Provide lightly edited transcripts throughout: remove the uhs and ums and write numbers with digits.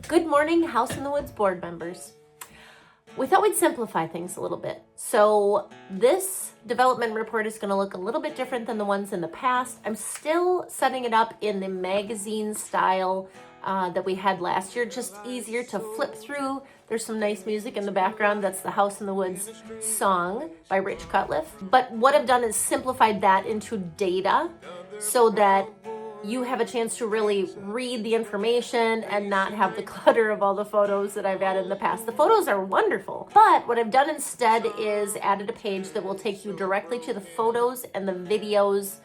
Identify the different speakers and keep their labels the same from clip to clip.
Speaker 1: Good morning, House in the Woods board members. We thought we'd simplify things a little bit. So this development report is going to look a little bit different than the ones in the past. I'm still setting it up in the magazine style that we had last year, just easier to flip through. There's some nice music in the background. That's the House in the Woods song by Rich Cutliff. But what I've done is simplified that into data so that you have a chance to really read the information and not have the clutter of all the photos that I've added in the past. The photos are wonderful, but what I've done instead is added a page that will take you directly to the photos and the videos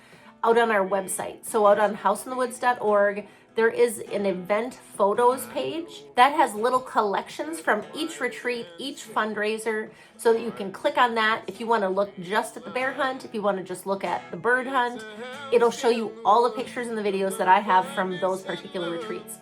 Speaker 1: out on our website. So out on houseinthewoods.org, there is an event photos page that has little collections from each retreat, each fundraiser, so that you can click on that. If you want to look just at the bear hunt, if you want to just look at the bird hunt, it'll show you all the pictures and the videos that I have from those particular retreats.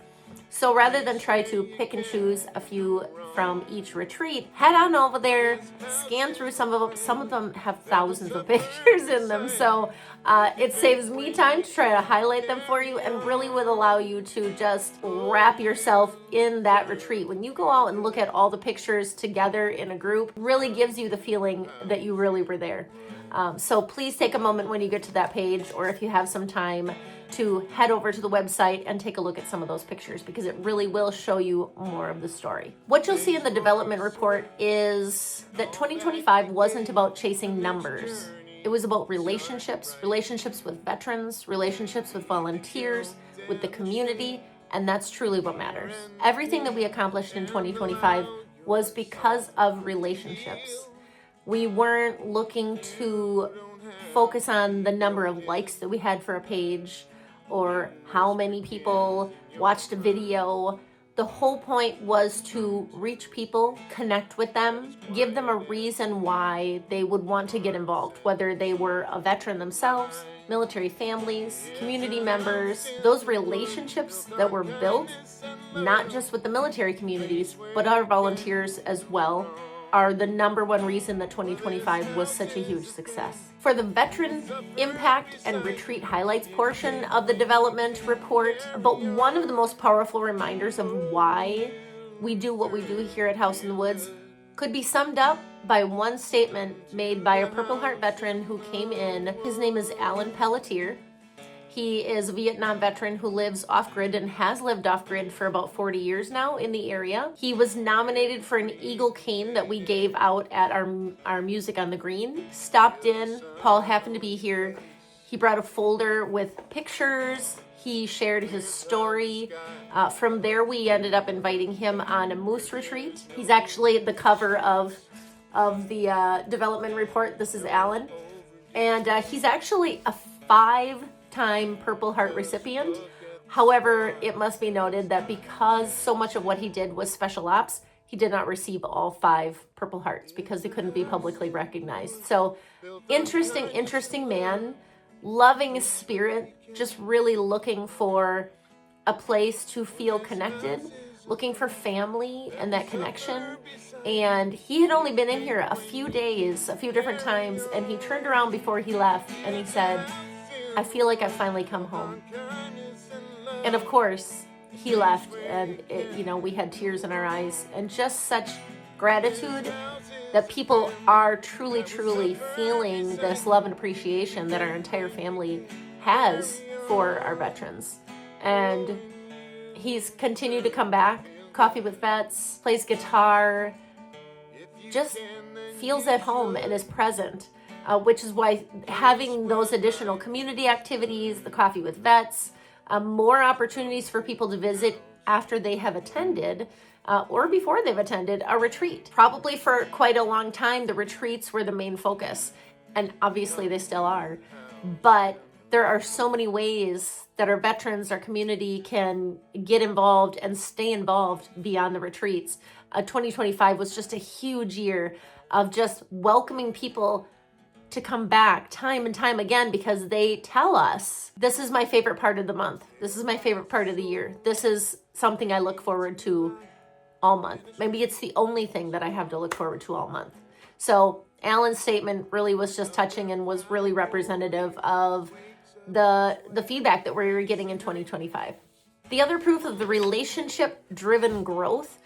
Speaker 1: So rather than try to pick and choose a few from each retreat, head on over there, scan through some of them. Some of them have thousands of pictures in them. So it saves me time to try to highlight them for you and really would allow you to just wrap yourself in that retreat. When you go out and look at all the pictures together in a group, really gives you the feeling that you really were there. So please take a moment when you get to that page, or if you have some time, to head over to the website and take a look at some of those pictures, because it really will show you more of the story. What you'll see in the development report is that 2025 wasn't about chasing numbers. It was about relationships with veterans, relationships with volunteers, with the community, and that's truly what matters. Everything that we accomplished in 2025 was because of relationships. We weren't looking to focus on the number of likes that we had for a page or how many people watched a video. The whole point was to reach people, connect with them, give them a reason why they would want to get involved, whether they were a veteran themselves, military families, community members. Those relationships that were built, not just with the military communities, but our volunteers as well, are the number one reason that 2025 was such a huge success. For the veteran impact and retreat highlights portion of the development report, but one of the most powerful reminders of why we do what we do here at House in the Woods could be summed up by one statement made by a Purple Heart veteran who came in. His name is Alan Pelletier. He is a Vietnam veteran who lives off-grid and has lived off-grid for about 40 years now in the area. He was nominated for an Eagle Cane that we gave out at our Music on the Green. Stopped in, Paul happened to be here. He brought a folder with pictures. He shared his story. From there, we ended up inviting him on a moose retreat. He's actually the cover of the development report. This is Alan. And he's actually a 5-time Purple Heart recipient. However, it must be noted that because so much of what he did was special ops, he did not receive all 5 Purple Hearts because they couldn't be publicly recognized. So interesting man, loving spirit, just really looking for a place to feel connected, looking for family and that connection. And he had only been in here a few days, a few different times, and he turned around before he left and he said, "I feel like I've finally come home." And of course, he left and we had tears in our eyes and just such gratitude that people are truly feeling this love and appreciation that our entire family has for our veterans. And he's continued to come back, Coffee with Vets, plays guitar, just feels at home and is present. Which is why having those additional community activities, the Coffee with Vets, more opportunities for people to visit after they have attended or before they've attended a retreat. Probably for quite a long time, the retreats were the main focus, and obviously they still are. But there are so many ways that our veterans, our community can get involved and stay involved beyond the retreats. 2025 was just a huge year of just welcoming people to come back time and time again, because they tell us, this is my favorite part of the month. This is my favorite part of the year. This is something I look forward to all month. Maybe it's the only thing that I have to look forward to all month. So Alan's statement really was just touching and was really representative of the feedback that we were getting in 2025. The other proof of the relationship-driven growth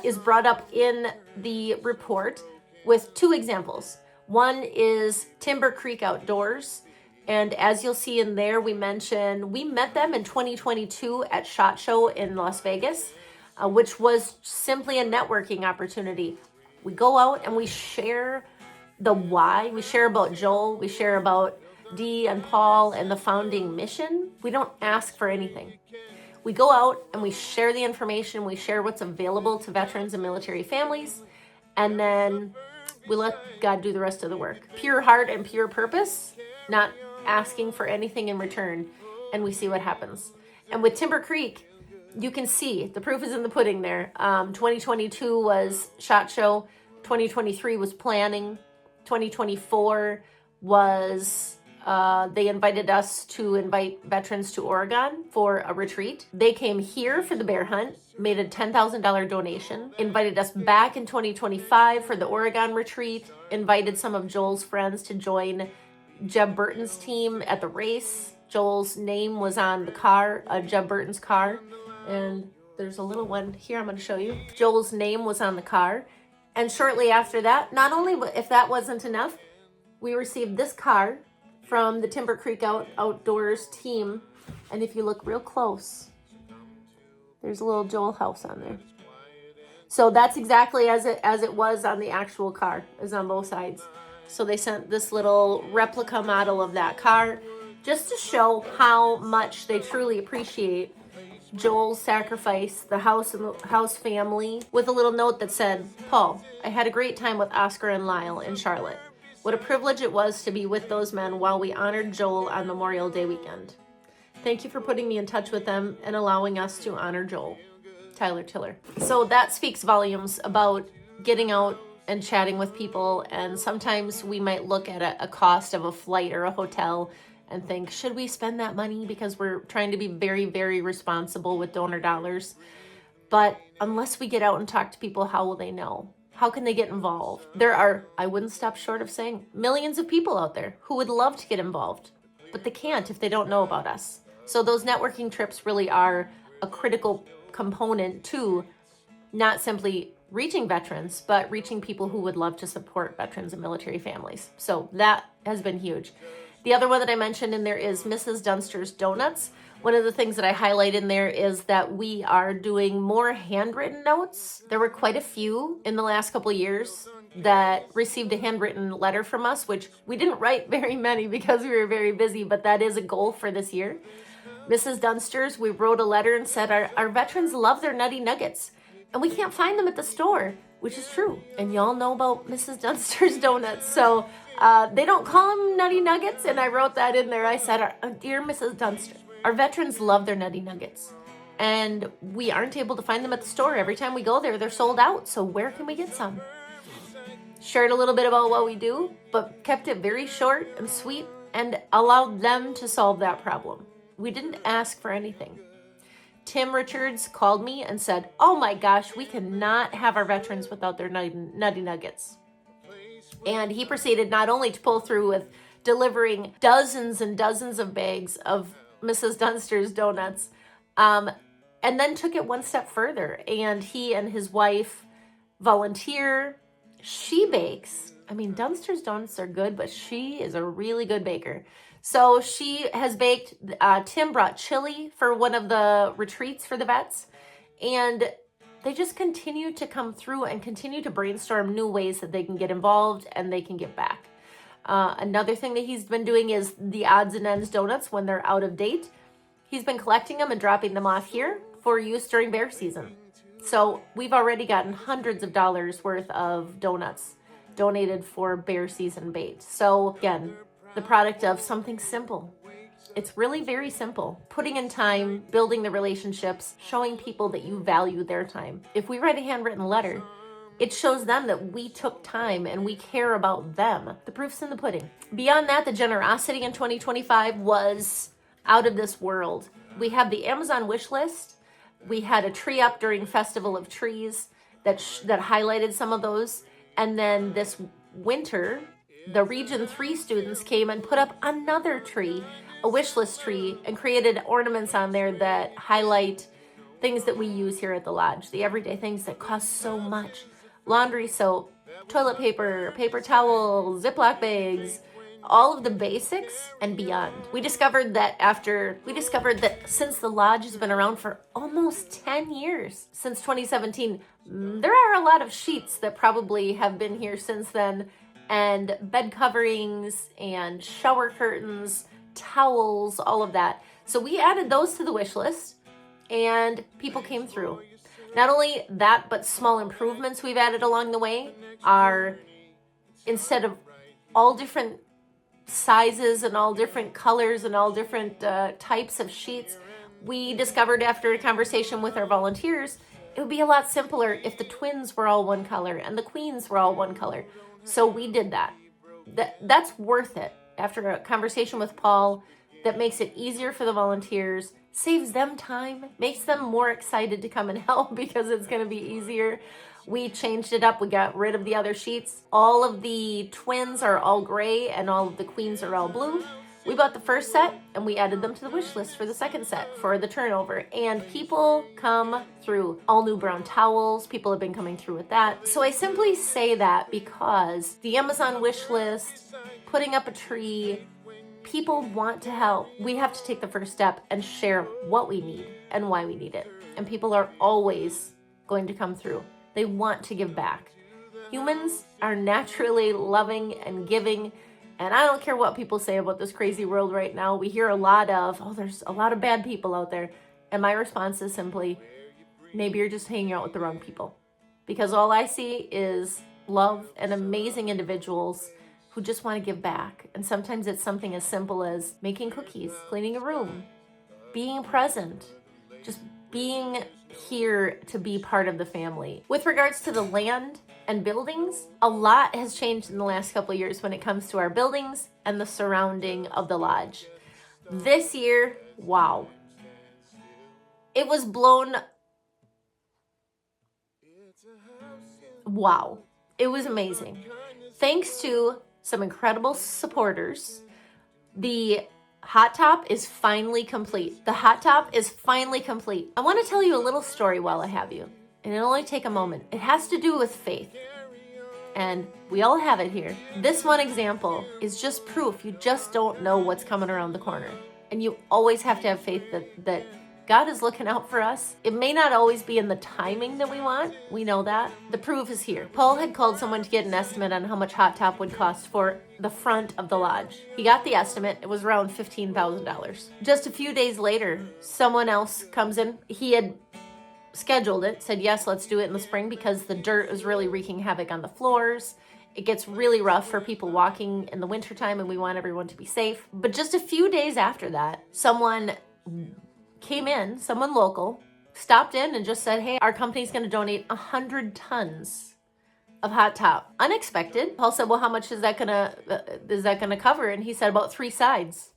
Speaker 1: is brought up in the report with two examples. One is Timber Creek Outdoors. And as you'll see in there, we mentioned we met them in 2022 at SHOT Show in Las Vegas, which was simply a networking opportunity. We go out and we share the why. We share about Joel. We share about Dee and Paul and the founding mission. We don't ask for anything. We go out and we share the information. We share what's available to veterans and military families. And then we let God do the rest of the work. Pure heart and pure purpose, not asking for anything in return. And we see what happens. And with Timber Creek, you can see the proof is in the pudding there. 2022 was SHOT Show. 2023 was planning. 2024 was they invited us to invite veterans to Oregon for a retreat. They came here for the bear hunt, made a $10,000 donation, invited us back in 2025 for the Oregon retreat, invited some of Joel's friends to join Jeb Burton's team at the race. Joel's name was on the car, Jeb Burton's car. And there's a little one here I'm going to show you. Joel's name was on the car. And shortly after that, not only if that wasn't enough, we received this car from the Timber Creek Outdoors team. And if you look real close, there's a little Joel house on there. So that's exactly as it was on the actual car, is on both sides. So they sent this little replica model of that car just to show how much they truly appreciate Joel's sacrifice, the house and the house family, with a little note that said, Paul, I had a great time with Oscar and Lyle in Charlotte. What a privilege it was to be with those men while we honored Joel on Memorial Day weekend. Thank you for putting me in touch with them and allowing us to honor Joel. Tyler Tiller. So that speaks volumes about getting out and chatting with people. And sometimes we might look at a cost of a flight or a hotel and think, should we spend that money? Because we're trying to be very, very responsible with donor dollars. But unless we get out and talk to people, how will they know? How can they get involved? There are, I wouldn't stop short of saying, millions of people out there who would love to get involved, but they can't if they don't know about us. So those networking trips really are a critical component to not simply reaching veterans, but reaching people who would love to support veterans and military families. So that has been huge. The other one that I mentioned in there is Mrs. Dunster's Donuts. One of the things that I highlight in there is that we are doing more handwritten notes. There were quite a few in the last couple of years that received a handwritten letter from us, which we didn't write very many because we were very busy, but that is a goal for this year. Mrs. Dunster's, we wrote a letter and said our veterans love their Nutty Nuggets, and we can't find them at the store, which is true. And y'all know about Mrs. Dunster's Donuts, so they don't call them Nutty Nuggets, and I wrote that in there. I said, Dear Mrs. Dunster, our veterans love their Nutty Nuggets, and we aren't able to find them at the store. Every time we go there, they're sold out, so where can we get some? Shared a little bit about what we do, but kept it very short and sweet and allowed them to solve that problem. We didn't ask for anything. Tim Richards called me and said, oh my gosh, we cannot have our veterans without their Nutty Nuggets. And he proceeded not only to pull through with delivering dozens and dozens of bags of Mrs. Dunster's Donuts, and then took it one step further. And he and his wife volunteer. She bakes. I mean, Dunster's Donuts are good, but she is a really good baker. So she has baked. Tim brought chili for one of the retreats for the vets. And they just continue to come through and continue to brainstorm new ways that they can get involved and they can give back. Another thing that he's been doing is the odds and ends donuts when they're out of date. He's been collecting them and dropping them off here for use during bear season. So we've already gotten hundreds of dollars worth of donuts donated for bear season bait. So again, the product of something simple. It's really very simple. Putting in time, building the relationships, showing people that you value their time. If we write a handwritten letter, it shows them that we took time and we care about them. The proof's in the pudding. Beyond that, the generosity in 2025 was out of this world. We have the Amazon wish list. We had a tree up during Festival of Trees that highlighted some of those. And then this winter, the Region 3 students came and put up another tree a wish list tree and created ornaments on there that highlight things that we use here at the lodge, the everyday things that cost so much. Laundry soap, toilet paper, paper towels, Ziploc bags, all of the basics and beyond. We discovered that since the lodge has been around for almost 10 years, since 2017, there are a lot of sheets that probably have been here since then, and bed coverings and shower curtains, towels, all of that. So we added those to the wish list and people came through. Not only that, but small improvements we've added along the way are, instead of all different sizes and all different colors and all different types of sheets, we discovered after a conversation with our volunteers, it would be a lot simpler if the twins were all one color and the queens were all one color. So we did that. That's worth it. After a conversation with Paul, that makes it easier for the volunteers, saves them time, makes them more excited to come and help because it's going to be easier. We changed it up. We got rid of the other sheets. All of the twins are all gray and all of the queens are all blue. We bought the first set and we added them to the wish list for the second set for the turnover. And people come through. All new brown towels. People have been coming through with that. So I simply say that because the Amazon wish list, putting up a tree, people want to help. We have to take the first step and share what we need and why we need it. And people are always going to come through. They want to give back. Humans are naturally loving and giving. And I don't care what people say about this crazy world right now. We hear a lot of, there's a lot of bad people out there. And my response is simply, maybe you're just hanging out with the wrong people. Because all I see is love and amazing individuals who just want to give back. And sometimes it's something as simple as making cookies, cleaning a room, being present, just being here to be part of the family. With regards to the land and buildings, a lot has changed in the last couple of years when it comes to our buildings and the surrounding of the lodge. This year, wow. It was blown. Wow. It was amazing. Thanks to some incredible supporters, the hot top is finally complete. The hot top is finally complete. I want to tell you a little story while I have you, and it'll only take a moment. It has to do with faith, and we all have it here. This one example is just proof you just don't know what's coming around the corner, and you always have to have faith that God is looking out for us. It may not always be in the timing that we want. We know that. The proof is here. Paul had called someone to get an estimate on how much hot top would cost for the front of the lodge. He got the estimate. It was around $15,000. Just a few days later, someone else comes in. He had scheduled it, said, yes, let's do it in the spring because the dirt is really wreaking havoc on the floors. It gets really rough for people walking in the wintertime and we want everyone to be safe. But just a few days after that, someone came in, someone local, stopped in and just said, hey, our company's going to donate 100 tons of hot top. Unexpected. Paul said, well, how much is that going to cover? And he said, about 3 sides.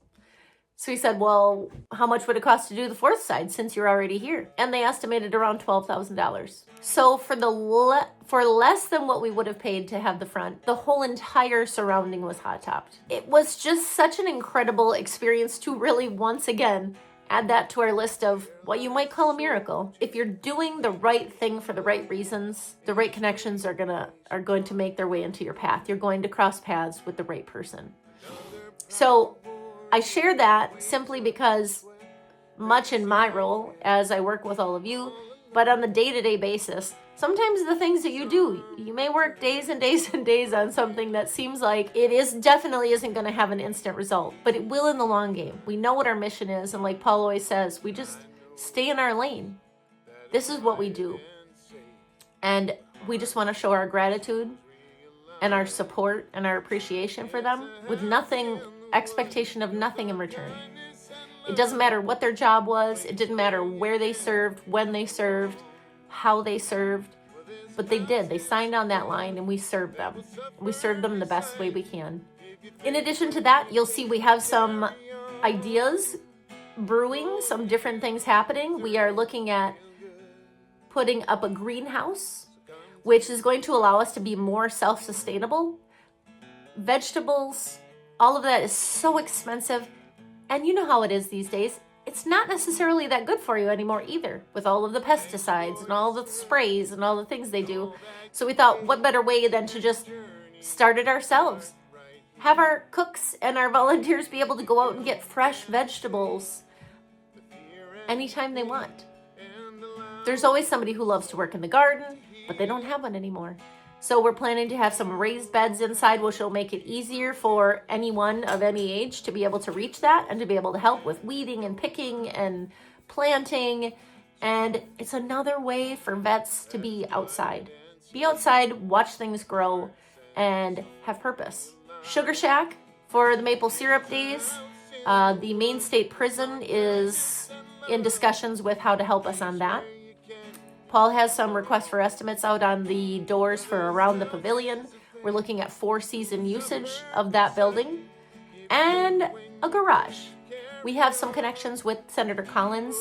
Speaker 1: So he said, well, how much would it cost to do the 4th side since you're already here? And they estimated around $12,000. So for less than what we would have paid to have the front, the whole entire surrounding was hot topped. It was just such an incredible experience to really, once again, add that to our list of what you might call a miracle. If you're doing the right thing for the right reasons, the right connections are going to make their way into your path. You're going to cross paths with the right person. So I share that simply because much in my role as I work with all of you, but on the day-to-day basis, sometimes the things that you do, you may work days and days and days on something that seems like definitely isn't going to have an instant result, but it will in the long game. We know what our mission is, and like Paul always says, we just stay in our lane. This is what we do. And we just want to show our gratitude and our support and our appreciation for them with expectation of nothing in return. It doesn't matter what their job was. It didn't matter where they served, when they served, how they served, but they did. They signed on that line and we served them. We served them the best way we can. In addition to that, you'll see we have some ideas brewing, some different things happening. We are looking at putting up a greenhouse, which is going to allow us to be more self-sustainable. Vegetables, all of that is so expensive. And you know how it is these days. It's not necessarily that good for you anymore either, with all of the pesticides and all the sprays and all the things they do. So we thought, what better way than to just start it ourselves? Have our cooks and our volunteers be able to go out and get fresh vegetables anytime they want. There's always somebody who loves to work in the garden, but they don't have one anymore. So we're planning to have some raised beds inside, which will make it easier for anyone of any age to be able to reach that and to be able to help with weeding and picking and planting. And it's another way for vets to be outside. Be outside, watch things grow, and have purpose. Sugar Shack for the maple syrup days. The Maine State Prison is in discussions with how to help us on that. Paul has some requests for estimates out on the doors for around the pavilion. We're looking at 4-season usage of that building and a garage. We have some connections with Senator Collins'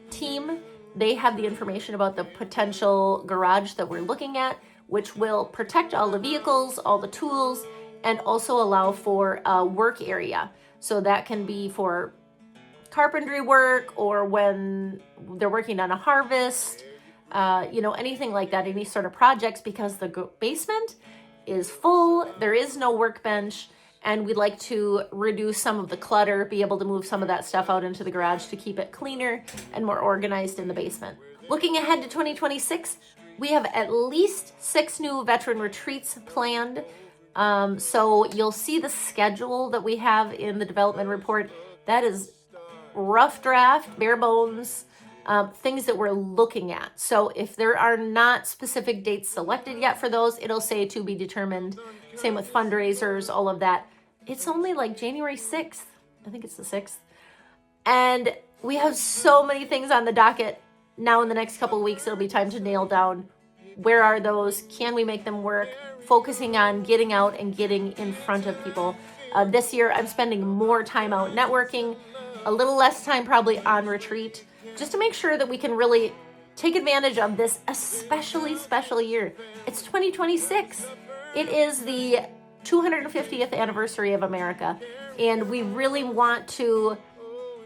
Speaker 1: team. They have the information about the potential garage that we're looking at, which will protect all the vehicles, all the tools, and also allow for a work area. So that can be for carpentry work or when they're working on a harvest, anything like that, any sort of projects, because the basement is full, there is no workbench, and we'd like to reduce some of the clutter, be able to move some of that stuff out into the garage to keep it cleaner and more organized in the basement. Looking ahead to 2026, we have at least 6 new veteran retreats planned. So you'll see the schedule that we have in the development report. That is rough draft, bare bones, things that we're looking at. So if there are not specific dates selected yet for those, it'll say to be determined. Same with fundraisers, all of that. It's only like January 6th. I think it's the 6th. And we have so many things on the docket. Now in the next couple of weeks, it'll be time to nail down where are those, can we make them work, focusing on getting out and getting in front of people. This year, I'm spending more time out networking, a little less time probably on retreat, just to make sure that we can really take advantage of this especially special year. It's 2026. It is the 250th anniversary of America, and we really want to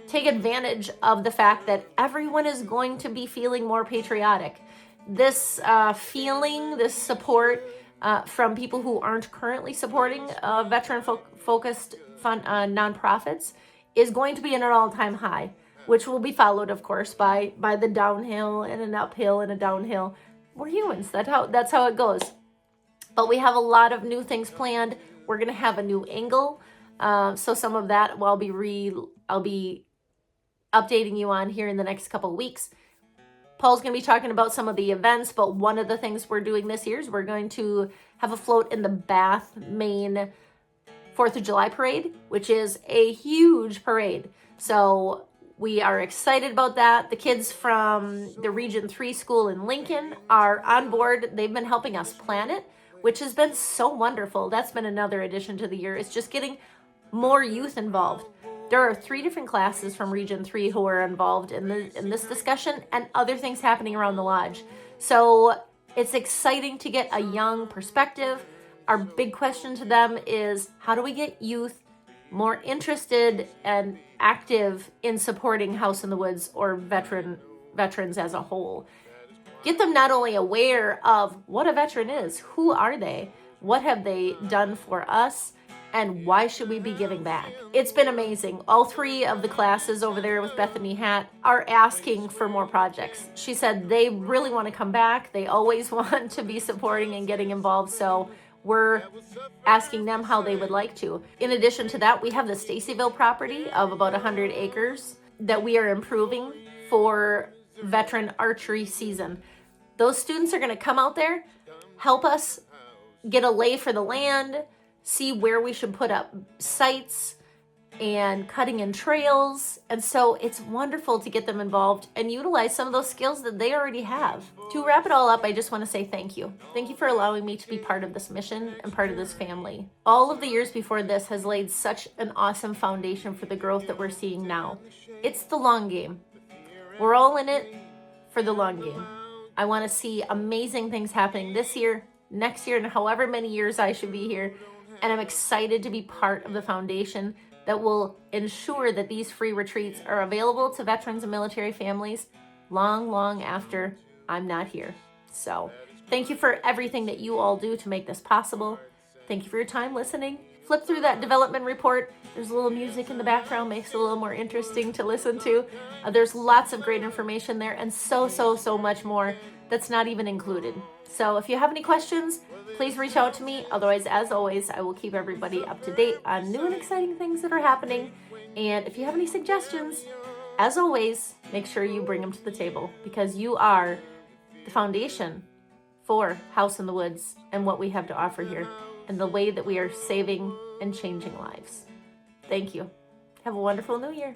Speaker 1: take advantage of the fact that everyone is going to be feeling more patriotic. This feeling, this support from people who aren't currently supporting veteran-focused nonprofits is going to be at an all-time high, which will be followed, of course, by the downhill and an uphill and a downhill. We're humans. That's how it goes. But we have a lot of new things planned. We're going to have a new angle. So some of that I'll be updating you on here in the next couple of weeks. Paul's going to be talking about some of the events, but one of the things we're doing this year is we're going to have a float in the Bath, Maine 4th of July parade, which is a huge parade. So we are excited about that. The kids from the Region 3 school in Lincoln are on board. They've been helping us plan it, which has been so wonderful. That's been another addition to the year. It's just getting more youth involved. There are 3 different classes from Region 3 who are involved in this discussion and other things happening around the lodge. So it's exciting to get a young perspective. Our big question to them is, how do we get youth more interested and active in supporting House in the Woods or veterans as a whole? Get them not only aware of what a veteran is, who are they, what have they done for us, and why should we be giving back? It's been amazing. All 3 of the classes over there with Bethany Hatt are asking for more projects. She said they really want to come back. They always want to be supporting and getting involved. So we're asking them how they would like to. In addition to that, we have the Stacyville property of about 100 acres that we are improving for veteran archery season. Those students are going to come out there, help us get a lay for the land, see where we should put up sites and cutting in trails. And so it's wonderful to get them involved and utilize some of those skills that they already have. To wrap it all up, I just want to say thank you. Thank you for allowing me to be part of this mission and part of this family. All of the years before this has laid such an awesome foundation for the growth that we're seeing now. It's the long game. We're all in it for the long game. I want to see amazing things happening this year, next year, and however many years I should be here. And I'm excited to be part of the foundation that will ensure that these free retreats are available to veterans and military families long after I'm not here. So thank you for everything that you all do to make this possible. Thank you for your time listening. Flip through that development report. There's a little music in the background, makes it a little more interesting to listen to. There's lots of great information there and so much more that's not even included. So if you have any questions, please reach out to me. Otherwise, as always, I will keep everybody up to date on new and exciting things that are happening. And if you have any suggestions, as always, make sure you bring them to the table, because you are the foundation for House in the Woods and what we have to offer here and the way that we are saving and changing lives. Thank you. Have a wonderful new year.